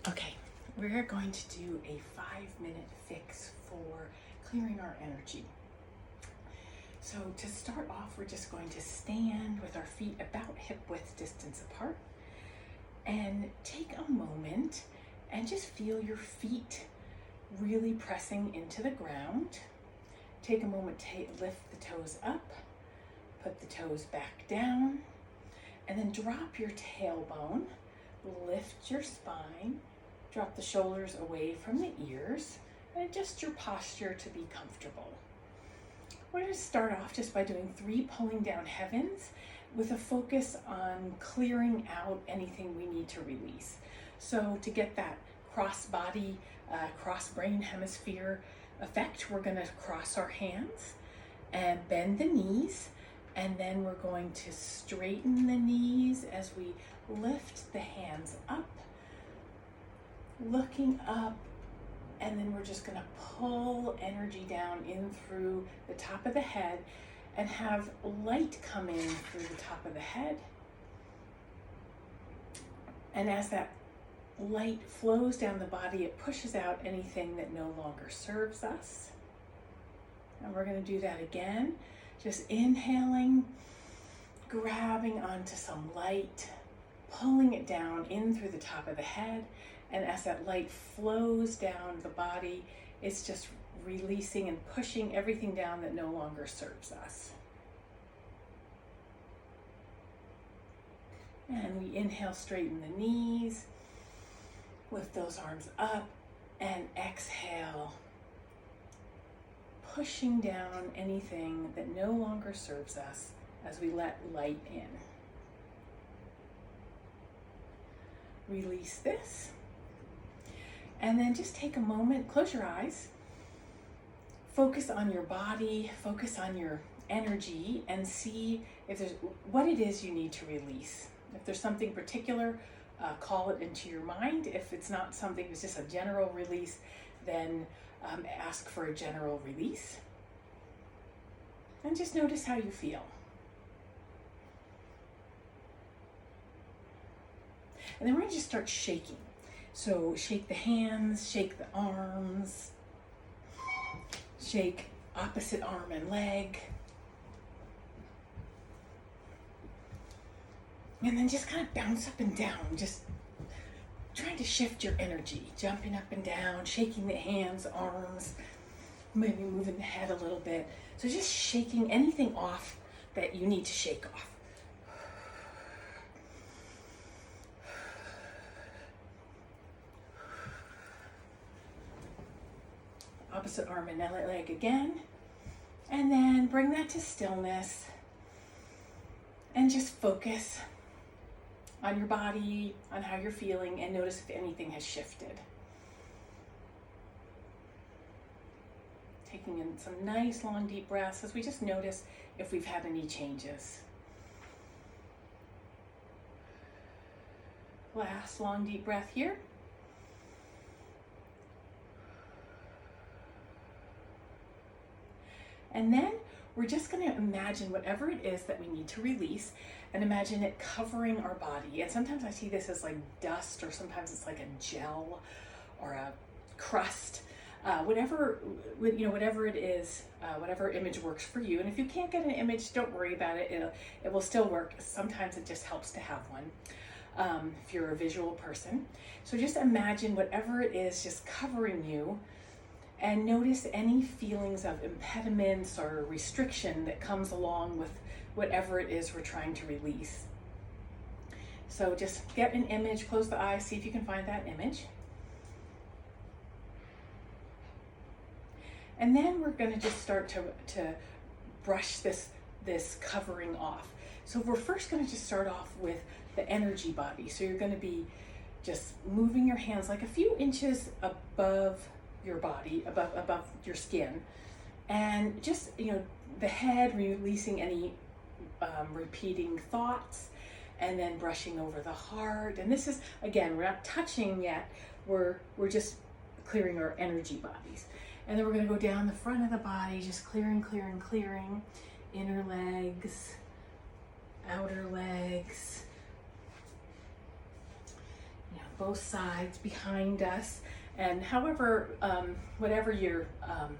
Okay, we're going to do a 5-minute fix for clearing our energy. So to start off, we're just going to stand with our feet about hip width distance apart and take a moment and just feel your feet really pressing into the ground. Take a moment to lift the toes up, put the toes back down, and then drop your tailbone, lift your spine, drop the shoulders away from the ears, and adjust your posture to be comfortable. We're going to start off just by doing 3 pulling down heavens with a focus on clearing out anything we need to release. So to get that cross body, cross brain hemisphere effect, we're going to cross our hands and bend the knees, and then we're going to straighten the knees as we lift the hands up, looking up, and then we're just going to pull energy down in through the top of the head and have light come in through the top of the head. And as that light flows down the body, it pushes out anything that no longer serves us. And we're going to do that again. Just inhaling, grabbing onto some light, pulling it down in through the top of the head. And as that light flows down the body, it's just releasing and pushing everything down that no longer serves us. And we inhale, straighten the knees, lift those arms up, and exhale, pushing down anything that no longer serves us as we let light in. Release this. And then just take a moment, close your eyes, focus on your body, focus on your energy, and see if there's what it is you need to release. If there's something particular, call it into your mind. If it's not something, it's just a general release, then ask for a general release. And just notice how you feel. And then we're going to just start shaking. So shake the hands, shake the arms, shake opposite arm and leg. And then just kind of bounce up and down, just trying to shift your energy, jumping up and down, shaking the hands, arms, maybe moving the head a little bit. So just shaking anything off that you need to shake off. Opposite arm and leg again. And then bring that to stillness and just focus on your body, on how you're feeling, and notice if anything has shifted. Taking in some nice long deep breaths as we just notice if we've had any changes. Last long deep breath here. And then we're just going to imagine whatever it is that we need to release, and imagine it covering our body. And sometimes I see this as like dust, or sometimes it's like a gel or a crust, whatever it is, whatever image works for you. And if you can't get an image, don't worry about it. It will still work. Sometimes it just helps to have one if you're a visual person. So just imagine whatever it is just covering you, and notice any feelings of impediments or restriction that comes along with whatever it is we're trying to release. So just get an image, close the eyes, see if you can find that image. And then we're going to just start to brush this covering off. So we're first going to just start off with the energy body. So you're going to be just moving your hands like a few inches above your body, above your skin, and just the head, releasing any repeating thoughts, and then brushing over the heart. And this is, again, we're not touching yet, we're just clearing our energy bodies. And then we're going to go down the front of the body, just clearing, inner legs, outer legs, both sides behind us. And however, whatever your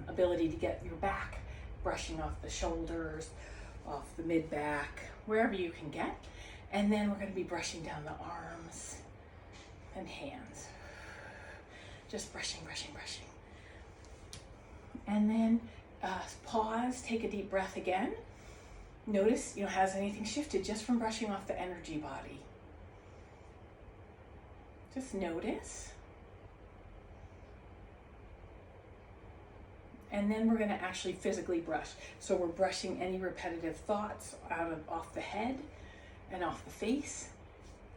ability to get your back, brushing off the shoulders, off the mid-back, wherever you can get. And then we're going to be brushing down the arms and hands. Just brushing, brushing, brushing. And then pause, take a deep breath again. Notice, has anything shifted just from brushing off the energy body? Just notice. And then we're going to actually physically brush. So we're brushing any repetitive thoughts off the head and off the face,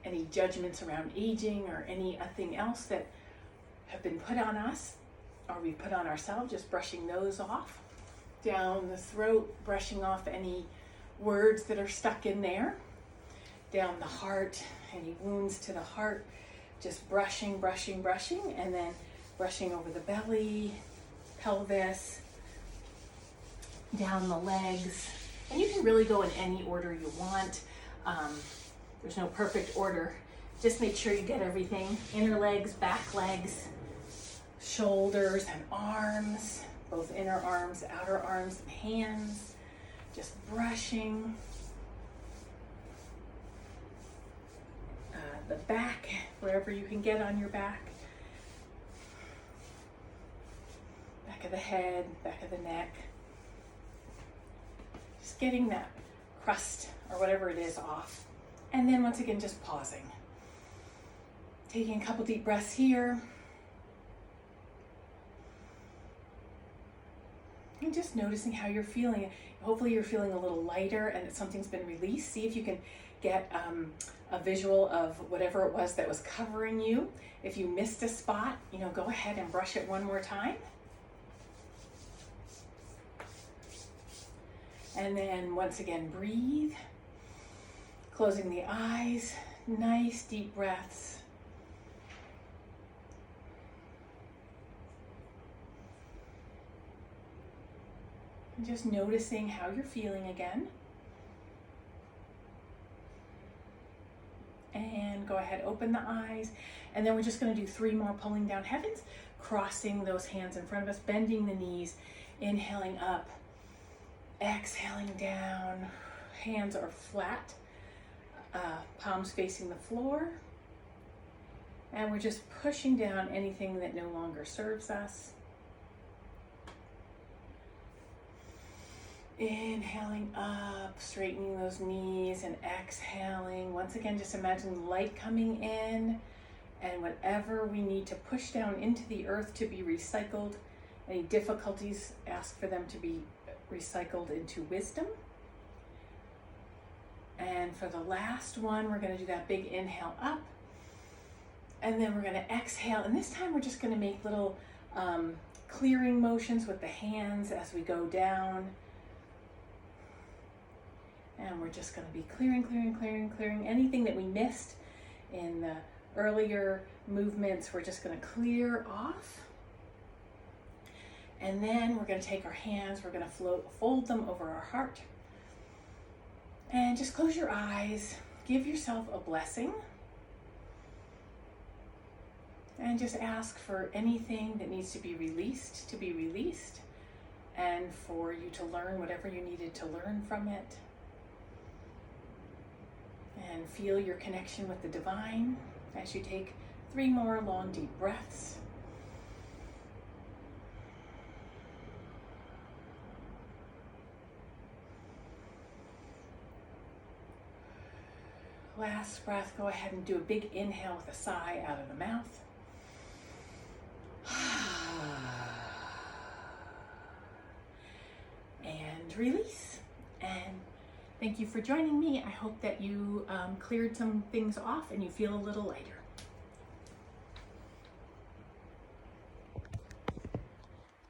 any judgments around aging or anything else that have been put on us or we put on ourselves, just brushing those off. Down the throat, brushing off any words that are stuck in there. Down the heart, any wounds to the heart, just brushing, brushing, brushing, and then brushing over the belly, pelvis, down the legs. And you can really go in any order you want. There's no perfect order. Just make sure you get everything. Inner legs, back legs, shoulders and arms, both inner arms, outer arms, and hands. Just brushing. The back, wherever you can get on your back. Back of the head, back of the neck. Just getting that crust or whatever it is off. And then once again, just pausing. Taking a couple deep breaths here. And just noticing how you're feeling. Hopefully you're feeling a little lighter and that something's been released. See if you can get a visual of whatever it was that was covering you. If you missed a spot, go ahead and brush it one more time. And then once again, breathe. Closing the eyes, nice deep breaths. And just noticing how you're feeling again. And go ahead, open the eyes. And then we're just going to do 3 more pulling down heavens, crossing those hands in front of us, bending the knees, inhaling up, exhaling down. Hands are flat, palms facing the floor. And we're just pushing down anything that no longer serves us. Inhaling up, straightening those knees, and exhaling. Once again, just imagine light coming in, and whatever we need to push down into the earth to be recycled. Any difficulties, ask for them to be recycled into wisdom. And for the last one, we're going to do that big inhale up, and then we're going to exhale. And this time we're just going to make little clearing motions with the hands as we go down. And we're just going to be clearing, clearing, clearing, clearing. Anything that we missed in the earlier movements, we're just going to clear off. And then we're going to take our hands, we're going to fold them over our heart. And just close your eyes. Give yourself a blessing. And just ask for anything that needs to be released, and for you to learn whatever you needed to learn from it. And feel your connection with the divine as you take 3 more long, deep breaths. Last breath, go ahead and do a big inhale with a sigh out of the mouth. And release. And thank you for joining me. I hope that you cleared some things off and you feel a little lighter.